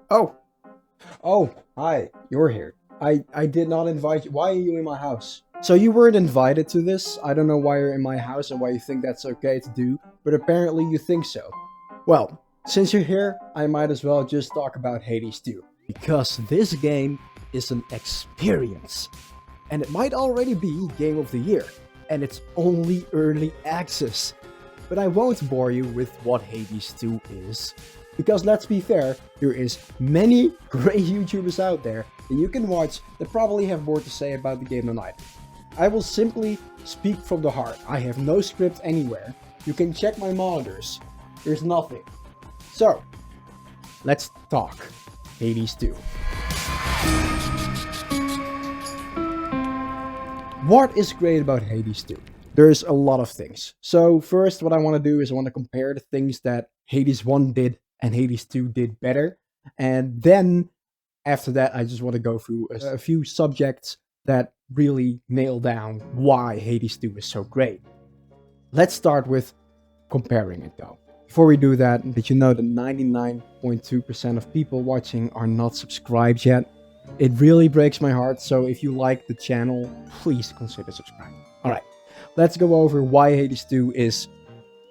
Oh, oh, hi, you're here. I did not invite you. Why are you in my house? So you weren't invited to this. I don't know why you're in my house and why you think that's okay to do, but apparently you think so. Well, since you're here, I might as well just talk about Hades 2. Because this game is an experience. And it might already be Game of the Year. And it's only early access. But I won't bore you with what Hades 2 is. Because let's be fair, there is many great YouTubers out there that you can watch that probably have more to say about the game than I do. I will simply speak from the heart. I have no script anywhere. You can check my monitors. There's nothing. So, let's talk Hades 2. What is great about Hades 2? There's a lot of things. So first, what I want to do is I want to compare the things that Hades 1 did and Hades 2 did better. And then after that, I just want to go through a few subjects that really nail down why Hades 2 is so great. Let's start with comparing it though. Before we do that, did you know that 99.2% of people watching are not subscribed yet? It really breaks my heart, so if you like the channel, please consider subscribing. Alright, let's go over why Hades 2 is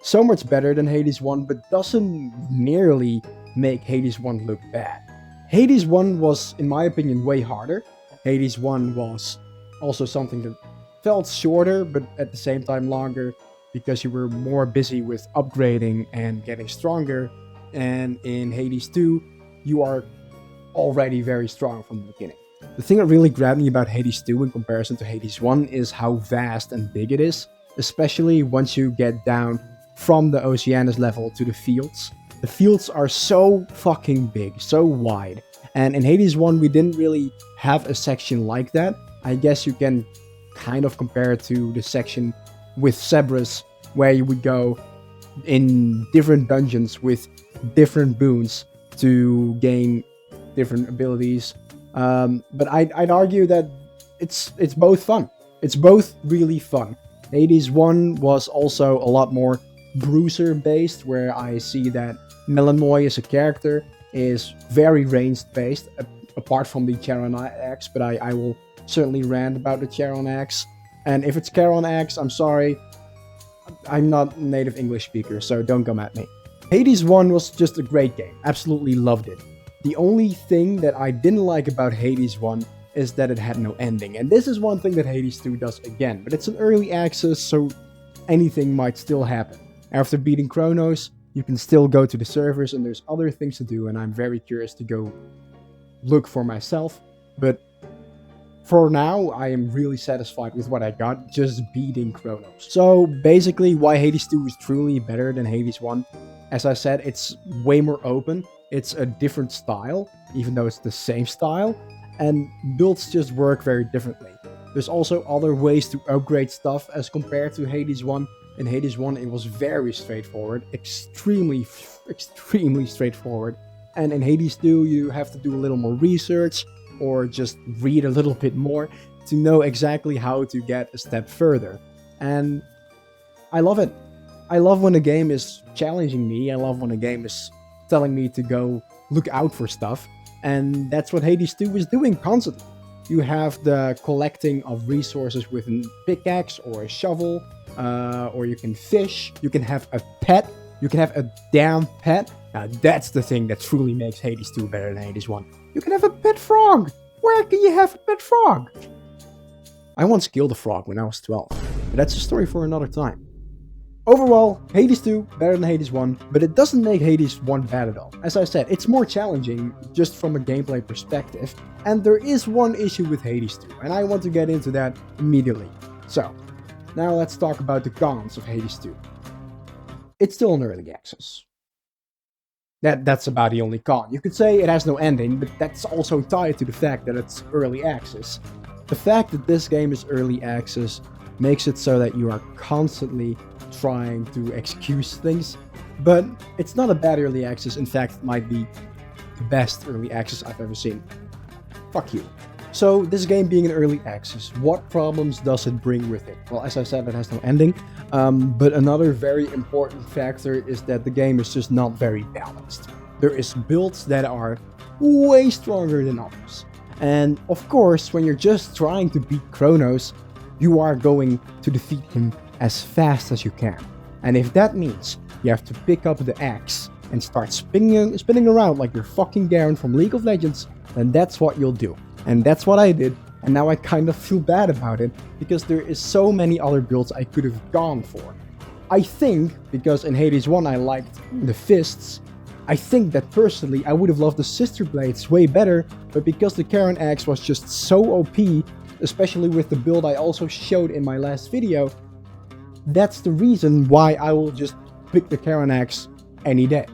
so much better than Hades 1, but doesn't nearly make Hades 1 look bad. Hades 1 was, in my opinion, way harder. Hades 1 was also something that felt shorter, but at the same time longer, because you were more busy with upgrading and getting stronger. And in Hades 2, you are already very strong from the beginning. The thing that really grabbed me about Hades 2 in comparison to Hades 1 is how vast and big it is, especially once you get down from the Oceanus level to the fields. The fields are so fucking big, so wide. And in Hades 1, we didn't really have a section like that. I guess you can kind of compare it to the section with Cerberus, where you would go in different dungeons with different boons to gain different abilities. But I'd argue that it's both fun. It's both really fun. Hades 1 was also a lot more bruiser based, where I see that Melanoy as a character is very ranged based, apart from the Charon Axe, but I will certainly rant about the Charon Axe. And if it's Charon Axe, I'm sorry, I'm not a native English speaker, so don't come at me. Hades 1 was just a great game, absolutely loved it. The only thing that I didn't like about Hades 1 is that it had no ending, and this is one thing that Hades 2 does again, but it's an early access, so anything might still happen. After beating Chronos, you can still go to the servers and there's other things to do, and I'm very curious to go look for myself, but for now, I am really satisfied with what I got, just beating Chronos. So basically, why Hades 2 is truly better than Hades 1, as I said, it's way more open, it's a different style, even though it's the same style, and builds just work very differently. There's also other ways to upgrade stuff as compared to Hades 1. In Hades 1, it was very straightforward, extremely straightforward. And in Hades 2, you have to do a little more research, or just read a little bit more to know exactly how to get a step further. And I love it. I love when a game is challenging me. I love when a game is telling me to go look out for stuff. And that's what Hades 2 is doing constantly. You have the collecting of resources with a pickaxe or a shovel, or you can fish, you can have a pet, you can have a damn pet. Now that's the thing that truly makes Hades 2 better than Hades 1. You can have a pet frog! Where can you have a pet frog? I once killed a frog when I was 12, but that's a story for another time. Overall, Hades 2 better than Hades 1, but it doesn't make Hades 1 bad at all. As I said, it's more challenging just from a gameplay perspective, and there is one issue with Hades 2, and I want to get into that immediately. So, now let's talk about the cons of Hades 2. It's still an early access. That's about the only con. You could say it has no ending, but that's also tied to the fact that it's early access. The fact that this game is early access makes it so that you are constantly trying to excuse things, but it's not a bad early access. In fact, it might be the best early access I've ever seen. Fuck you. So, this game being an early access, what problems does it bring with it? Well, as I said, it has no ending, but another very important factor is that the game is just not very balanced. There is builds that are way stronger than others. And of course, when you're just trying to beat Kronos, you are going to defeat him as fast as you can. And if that means you have to pick up the axe and start spinning around like you're fucking Garen from League of Legends, then that's what you'll do. And that's what I did, and now I kind of feel bad about it, because there is so many other builds I could have gone for. I think, because in Hades 1 I liked the fists, I think that personally I would have loved the Sister Blades way better, but because the Karen Axe was just so OP, especially with the build I also showed in my last video, that's the reason why I will just pick the Karen Axe any day.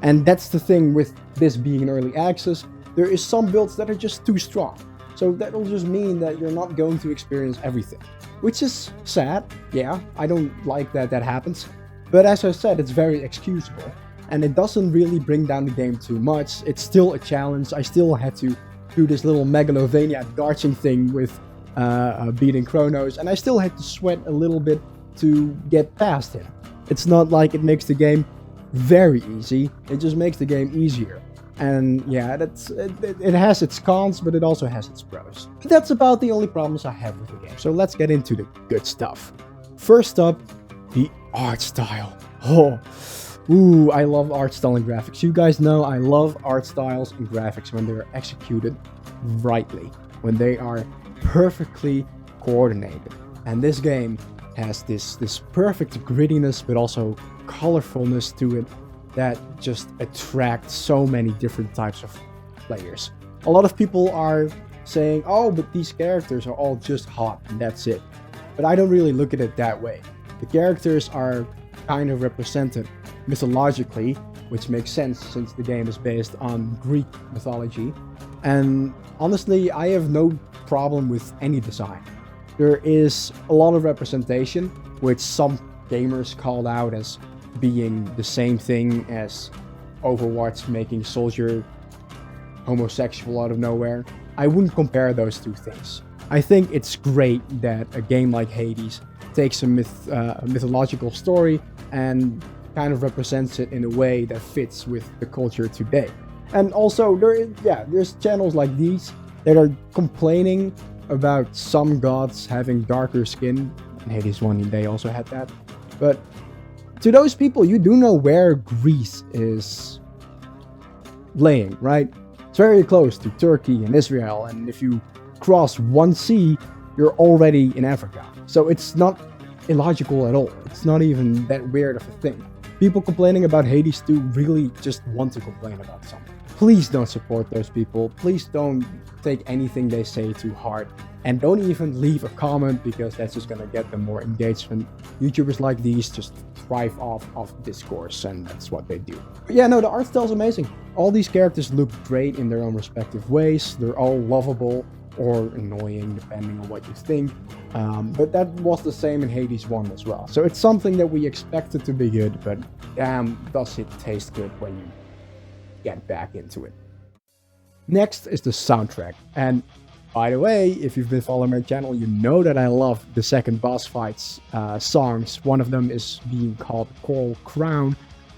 And that's the thing with this being an early access, there is some builds that are just too strong. So that'll just mean that you're not going to experience everything. Which is sad, yeah, I don't like that that happens. But as I said, it's very excusable. And it doesn't really bring down the game too much. It's still a challenge. I still had to do this little Megalovania dodging thing with beating Kronos. And I still had to sweat a little bit to get past him. It's not like it makes the game very easy. It just makes the game easier. And yeah, it has its cons, but it also has its pros. But that's about the only problems I have with the game. So let's get into the good stuff. First up, the art style. Ooh, I love art style and graphics. You guys know I love art styles and graphics when they are executed rightly, when they are perfectly coordinated. And this game has this perfect grittiness, but also colorfulness to it that just attracts so many different types of players. A lot of people are saying, oh, but these characters are all just hot and that's it. But I don't really look at it that way. The characters are kind of represented mythologically, which makes sense since the game is based on Greek mythology. And honestly, I have no problem with any design. There is a lot of representation, which some gamers called out as being the same thing as Overwatch making Soldier homosexual out of nowhere. I wouldn't compare those two things. I think it's great that a game like Hades takes a mythological story and kind of represents it in a way that fits with the culture today. And also, there's channels like these that are complaining about some gods having darker skin. In Hades 1, they also had that. But to those people, you do know where Greece is laying, right? It's very close to Turkey and Israel, and if you cross one sea, you're already in Africa. So it's not illogical at all. It's not even that weird of a thing. People complaining about Hades 2 really just want to complain about something. Please don't support those people. Please don't take anything they say too hard. And don't even leave a comment, because that's just gonna get them more engagement. YouTubers like these just thrive off of discourse, and that's what they do. But yeah, no, the art style is amazing. All these characters look great in their own respective ways. They're all lovable or annoying, depending on what you think. But that was the same in Hades 1 as well. So it's something that we expected to be good, but damn, does it taste good when you get back into it. Next is the soundtrack. And by the way, if you've been following my channel, you know that I love the second boss fights songs. One of them is being called Coral Crown,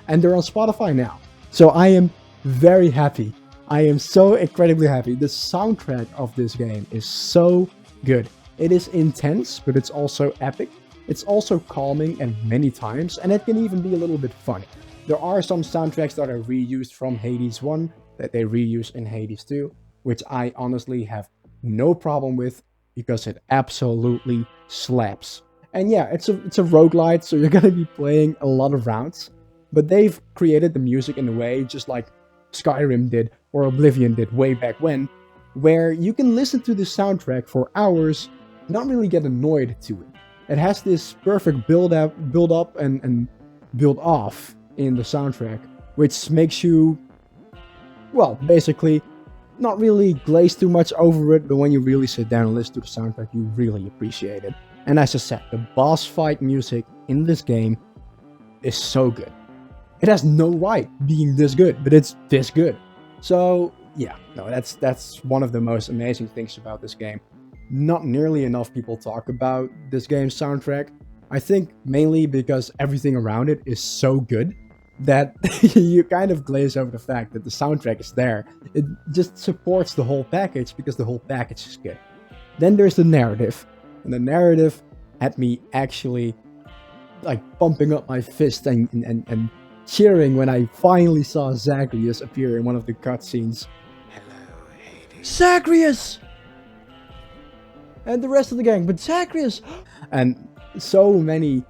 and they're on Spotify now. So I am very happy. I am so incredibly happy. The soundtrack of this game is so good. It is intense, but it's also epic. It's also calming at many times, and it can even be a little bit funny. There are some soundtracks that are reused from Hades 1 that they reuse in Hades 2, which I honestly have no problem with, because it absolutely slaps. And yeah, it's a roguelite, so you're gonna be playing a lot of rounds, but they've created the music in a way just like Skyrim did or Oblivion did way back when, where you can listen to the soundtrack for hours, not really get annoyed to it. It has this perfect build up and build off in the soundtrack, which makes you, well, basically not really glaze too much over it, but when you really sit down and listen to the soundtrack, you really appreciate it. And as I said, the boss fight music in this game is so good. It has no right being this good, but it's this good. So yeah, no, that's one of the most amazing things about this game. Not nearly enough people talk about this game's soundtrack. I think mainly because everything around it is so good. that you kind of glaze over the fact that the soundtrack is there. It just supports the whole package because the whole package is good. Then there's the narrative, and the narrative had me actually like pumping up my fist and cheering when I finally saw Zagreus appear in one of the cutscenes. Hello, Hades. Zagreus! And the rest of the gang, but Zagreus! And so many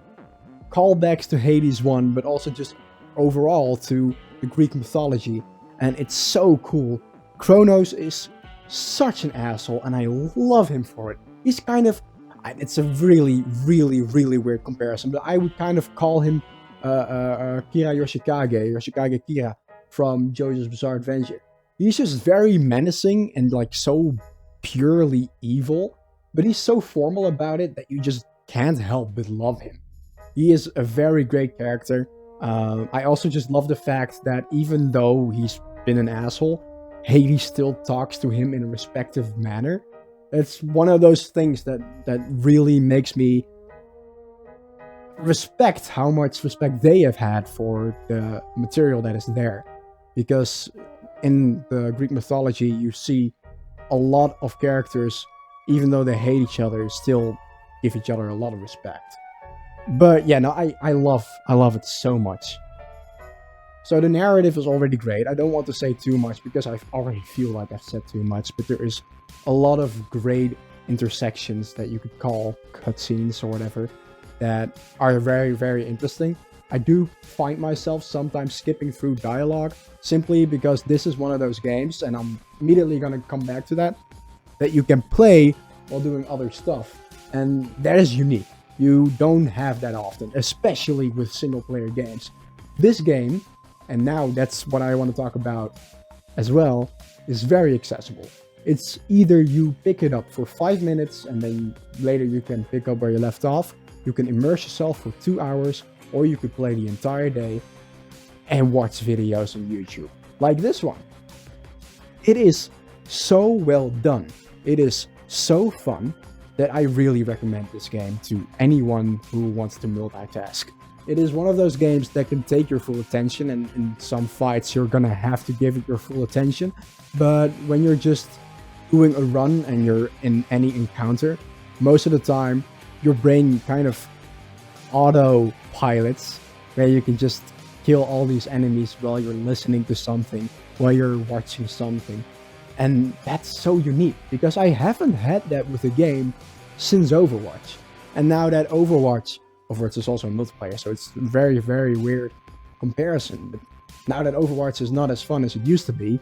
callbacks to Hades 1, but also just overall to the Greek mythology. And it's so cool. Kronos is such an asshole, and I love him for it. He's kind of... It's a really, really, really weird comparison, but I would kind of call him Kira Yoshikage Kira from JoJo's Bizarre Adventure. He's just very menacing and like so purely evil, but he's so formal about it that you just can't help but love him. He is a very great character. I also just love the fact that even though he's been an asshole, Hades still talks to him in a respectful manner. It's one of those things that really makes me respect how much respect they have had for the material that is there. Because in the Greek mythology, you see a lot of characters, even though they hate each other, still give each other a lot of respect. But yeah, no, I love it so much. So the narrative is already great. I don't want to say too much because I already feel like I've said too much, but there is a lot of great intersections that you could call cutscenes or whatever that are very, very interesting. I do find myself sometimes skipping through dialogue simply because this is one of those games, and I'm immediately going to come back to that you can play while doing other stuff. And that is unique. You don't have that often, especially with single player games. This game, and now that's what I want to talk about as well, is very accessible. It's either you pick it up for 5 minutes and then later you can pick up where you left off. You can immerse yourself for 2 hours, or you could play the entire day and watch videos on YouTube, like this one. It is so well done. It is so fun that I really recommend this game to anyone who wants to multitask. It is one of those games that can take your full attention, and in some fights you're gonna have to give it your full attention. But when you're just doing a run and you're in any encounter, most of the time your brain kind of auto-pilots, where you can just kill all these enemies while you're listening to something, while you're watching something. And that's so unique, because I haven't had that with a game since Overwatch. And now that Overwatch is also a multiplayer, so it's a very, very weird comparison. But now that Overwatch is not as fun as it used to be,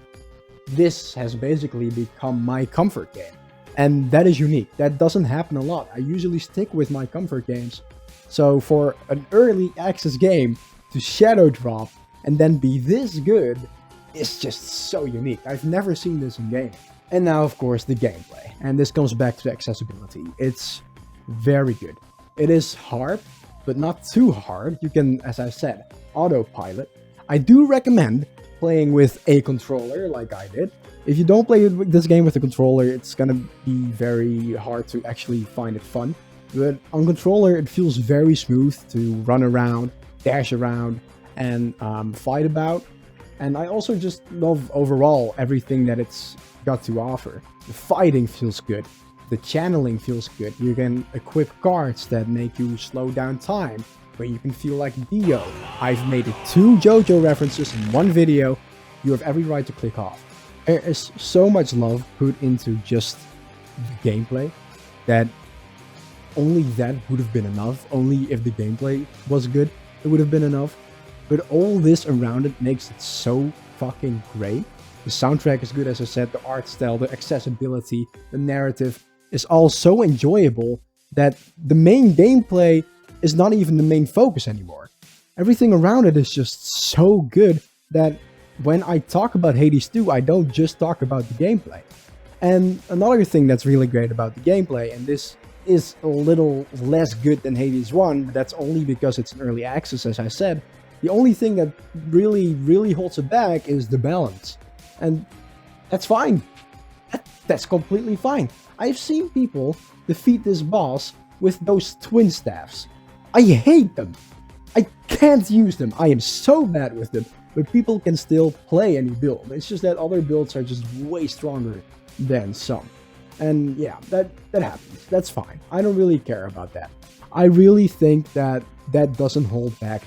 this has basically become my comfort game. And that is unique. That doesn't happen a lot. I usually stick with my comfort games. So for an early access game to shadow drop and then be this good is just so unique. I've never seen this in game. And now, of course, the gameplay. And this comes back to accessibility. It's very good. It is hard, but not too hard. You can, as I said, autopilot. I do recommend playing with a controller like I did. If you don't play this game with a controller, it's gonna be very hard to actually find it fun. But on controller, it feels very smooth to run around, dash around, and fight about. And I also just love overall everything that it's got to offer. The fighting feels good. The channeling feels good. You can equip cards that make you slow down time, where you can feel like Dio. I've made it 2 JoJo references in one video. You have every right to click off. There is so much love put into just the gameplay that only that would have been enough. Only if the gameplay was good, it would have been enough. But all this around it makes it so fucking great. The soundtrack is good, as I said, the art style, the accessibility, the narrative is all so enjoyable that the main gameplay is not even the main focus anymore. Everything around it is just so good that when I talk about Hades 2, I don't just talk about the gameplay. And another thing that's really great about the gameplay, and this is a little less good than Hades 1, but that's only because it's an early access, as I said. The only thing that really, really holds it back is the balance. And that's fine. That's completely fine. I've seen people defeat this boss with those twin staffs. I hate them. I can't use them. I am so bad with them. But people can still play any build. It's just that other builds are just way stronger than some. And yeah, that happens. That's fine. I don't really care about that. I really think that that doesn't hold back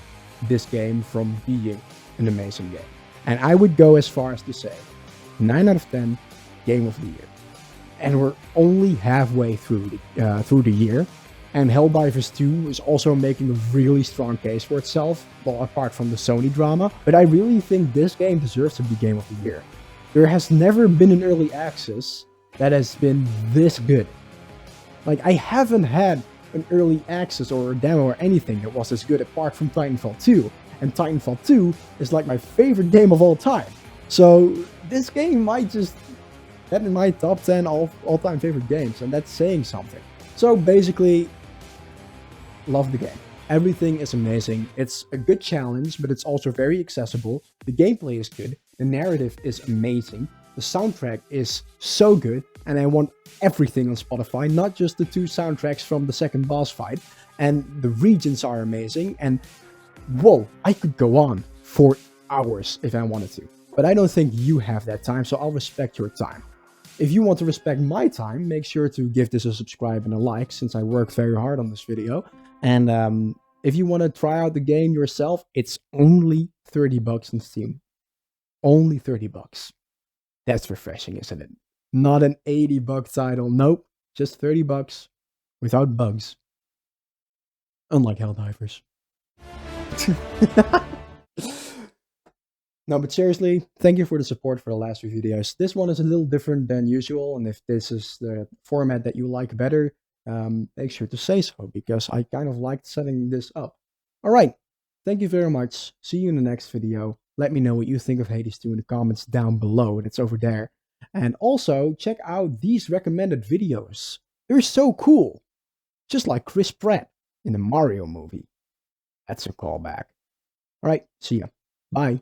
this game from being an amazing game. And I would go as far as to say 9 out of 10 game of the year. And we're only halfway through the year. And Helldivers 2 is also making a really strong case for itself, well, apart from the Sony drama. But I really think this game deserves to be Game of the Year. There has never been an early access that has been this good. Like, I haven't had an early access or a demo or anything that was as good apart from Titanfall 2. And Titanfall 2 is like my favorite game of all time. So this game might just get in my top 10 all-time favorite games, and that's saying something. So basically, love the game. Everything is amazing. It's a good challenge, but it's also very accessible. The gameplay is good. The narrative is amazing. The soundtrack is so good, and I want everything on Spotify, not just the 2 soundtracks from the second boss fight. And the regions are amazing, and whoa, I could go on for hours if I wanted to. But I don't think you have that time, so I'll respect your time. If you want to respect my time, make sure to give this a subscribe and a like, since I work very hard on this video. And if you want to try out the game yourself, it's only 30 bucks in Steam. Only 30 bucks. That's refreshing, isn't it? Not an 80-buck title. Nope. Just 30 bucks without bugs. Unlike Helldivers. No, but seriously, thank you for the support for the last few videos. This one is a little different than usual, and if this is the format that you like better, make sure to say so, because I kind of liked setting this up. Alright, thank you very much. See you in the next video. Let me know what you think of Hades 2 in the comments down below. It's over there. And also, check out these recommended videos. They're so cool. Just like Chris Pratt in the Mario movie. That's a callback. Alright, see ya. Bye.